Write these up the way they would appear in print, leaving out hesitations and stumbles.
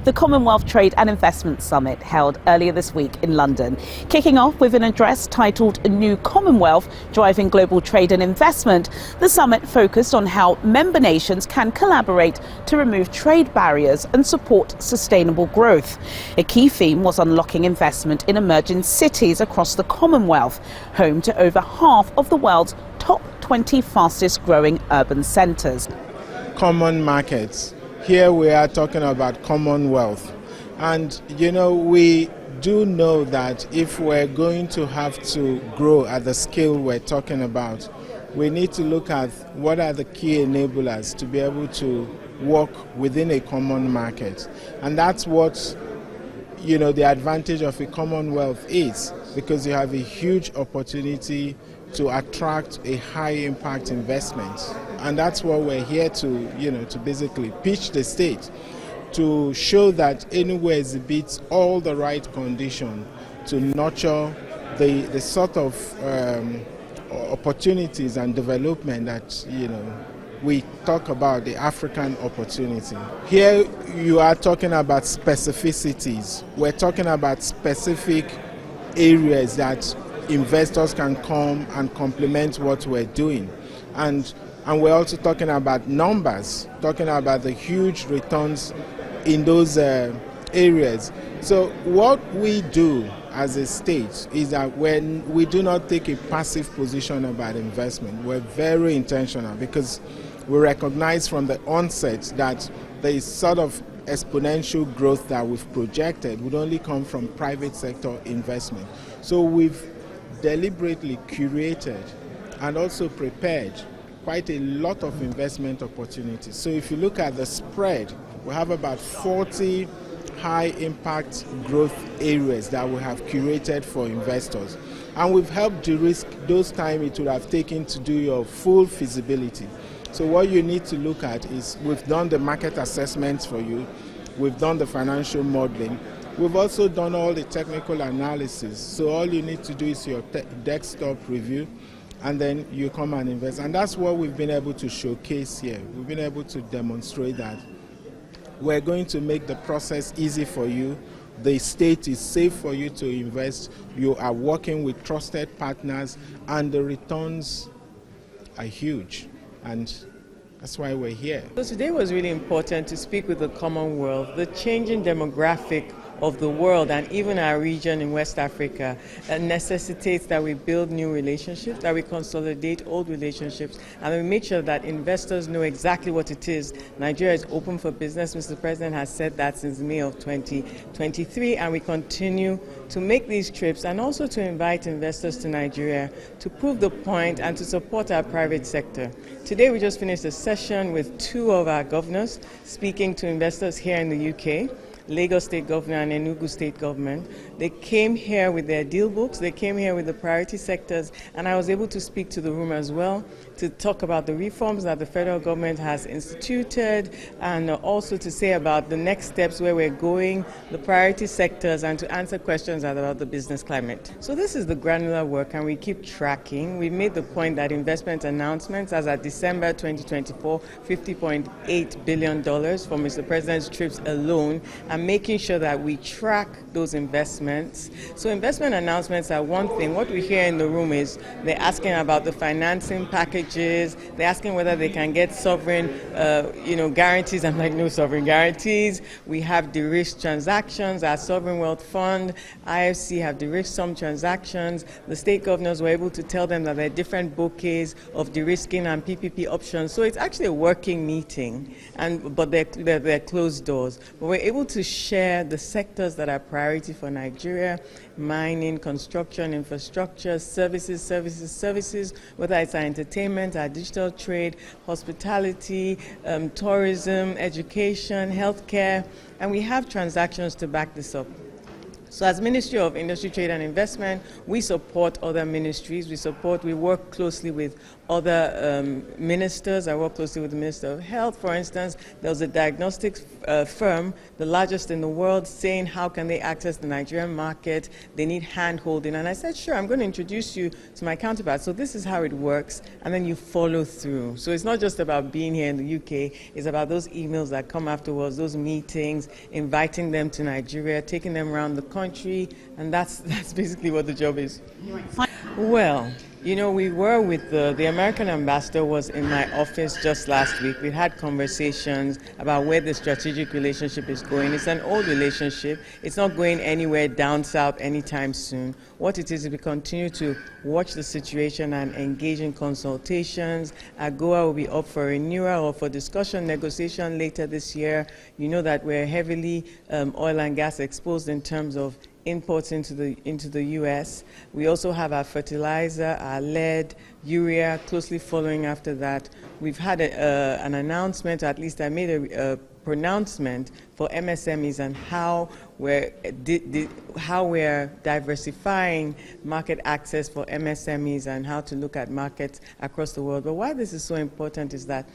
the Commonwealth Trade and Investment Summit held earlier this week in London. Kicking off with an address titled A New Commonwealth, Driving Global Trade and Investment, the summit focused on how member nations can collaborate to remove trade barriers and support sustainable growth. A key theme was unlocking investment in emerging cities across the Commonwealth, home to over half of the world's top 20 fastest growing urban centres. Common markets. Here we are talking about Commonwealth. And we do know that if we're going to have to grow at the scale we're talking about, we need to look at what are the key enablers to be able to work within a common market. And that's what the advantage of a Commonwealth is, because you have a huge opportunity to attract a high impact investment. And that's what we're here to basically pitch the state, to show that anywhere exhibits all the right conditions to nurture the sort of opportunities and development that we talk about, the African opportunity. Here you are talking about specificities. We're talking about specific areas that investors can come and complement what we're doing. And we're also talking about numbers, talking about the huge returns in those areas. So what we do as a state is that when we do not take a passive position about investment, we're very intentional, because we recognize from the onset that the sort of exponential growth that we've projected would only come from private sector investment. So we've deliberately curated and also prepared quite a lot of investment opportunities. So if you look at the spread, we have about 40 high impact growth areas that we have curated for investors. And we've helped de-risk those time it would have taken to do your full feasibility. So what you need to look at is, we've done the market assessments for you, we've done the financial modeling, we've also done all the technical analysis. So all you need to do is your desktop review, and then you come and invest. And that's what we've been able to showcase here. We've been able to demonstrate that we're going to make the process easy for you. The state is safe for you to invest. You are working with trusted partners, and the returns are huge. And that's why we're here. So today was really important to speak with the Commonwealth. The changing demographic of the world and even our region in West Africa necessitates that we build new relationships, that we consolidate old relationships, and we make sure that investors know exactly what it is. Nigeria is open for business. Mr. President has said that since May of 2023, and we continue to make these trips and also to invite investors to Nigeria to prove the point and to support our private sector. Today we just finished a session with two of our governors speaking to investors here in the UK. Lagos State Governor and Enugu State Government. They came here with their deal books, they came here with the priority sectors, and I was able to speak to the room as well to talk about the reforms that the federal government has instituted, and also to say about the next steps where we're going, the priority sectors, and to answer questions about the business climate. So this is the granular work, and we keep tracking. We made the point that investment announcements, as at December 2024, $50.8 billion for Mr. President's trips alone, and making sure that we track those investments. So investment announcements are one thing. What we hear in the room is they're asking about the financing packages, they're asking whether they can get sovereign guarantees. I'm like, no sovereign guarantees. We have de-risked transactions. Our Sovereign Wealth Fund, IFC, have de-risked some transactions. The state governors were able to tell them that there are different bouquets of de-risking and PPP options. So it's actually a working meeting, but they're closed doors. But we're able to share the sectors that are priority for Nigeria: mining, construction, infrastructure, services, whether it's our entertainment, our digital trade, hospitality, tourism, education, healthcare, and we have transactions to back this up. So as Ministry of Industry, Trade and Investment, we support other ministries. We work closely with other ministers. I work closely with the Minister of Health, for instance. There was a diagnostics firm, the largest in the world, saying how can they access the Nigerian market? They need hand-holding. And I said, sure, I'm going to introduce you to my counterpart. So this is how it works, and then you follow through. So it's not just about being here in the UK. It's about those emails that come afterwards, those meetings, inviting them to Nigeria, taking them around the country, and that's basically what the job is. Well, you know, we were with the American ambassador was in my office just last week. We had conversations about where the strategic relationship is going. It's an old relationship. It's not going anywhere down south anytime soon. What it is we continue to watch the situation and engage in consultations. AGOA will be up for renewal or for discussion, negotiation later this year. You know that we're heavily oil and gas exposed in terms of imports into the U.S. We also have our fertilizer, our lead, urea, closely following after that. We've had an announcement, or at least I made a pronouncement for MSMEs and how we're diversifying market access for MSMEs and how to look at markets across the world. But why this is so important is that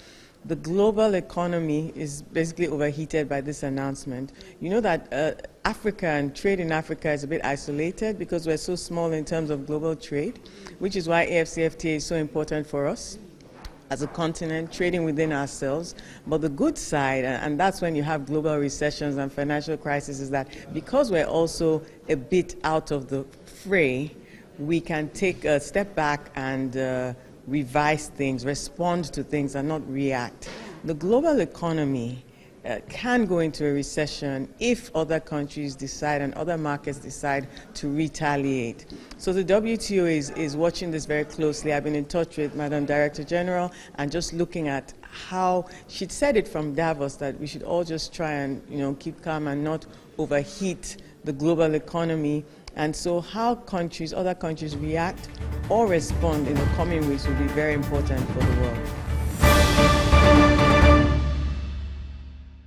the global economy is basically overheated by this announcement. You know that Africa and trade in Africa is a bit isolated because we're so small in terms of global trade, which is why AFCFTA is so important for us as a continent, trading within ourselves. But the good side, and that's when you have global recessions and financial crises, is that because we're also a bit out of the fray, we can take a step back and revise things, respond to things, and not react. The global economy can go into a recession if other countries decide and other markets decide to retaliate. So the WTO is watching this very closely. I've been in touch with Madam Director General and just looking at how she'd said it from Davos that we should all just try and keep calm and not overheat the global economy. And so how other countries react or respond in the coming weeks will be very important for the world.